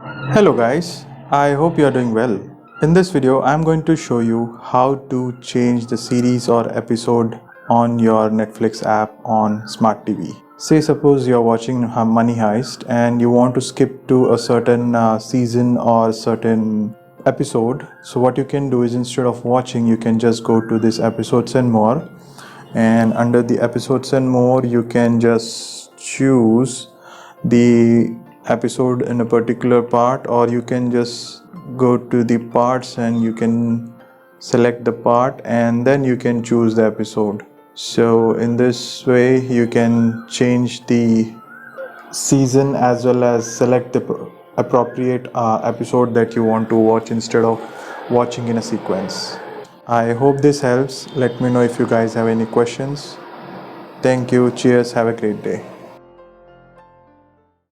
Hello guys, I hope you are doing well. In this video, I am going to show you how to change the series or episode on your Netflix app on Smart TV. Say suppose you are watching Money Heist and you want to skip to a certain season or certain episode. So what you can do is instead of watching, you can just go to this episodes and more, and under the episodes and more you can just choose the episode in a particular part, or you can just go to the parts and you can select the part and then you can choose the episode. So in this way you can change the season as well as select the appropriate episode that you want to watch instead of watching in a sequence. I hope this helps. Let me know if you guys have any questions. Thank you. Cheers. Have a great day.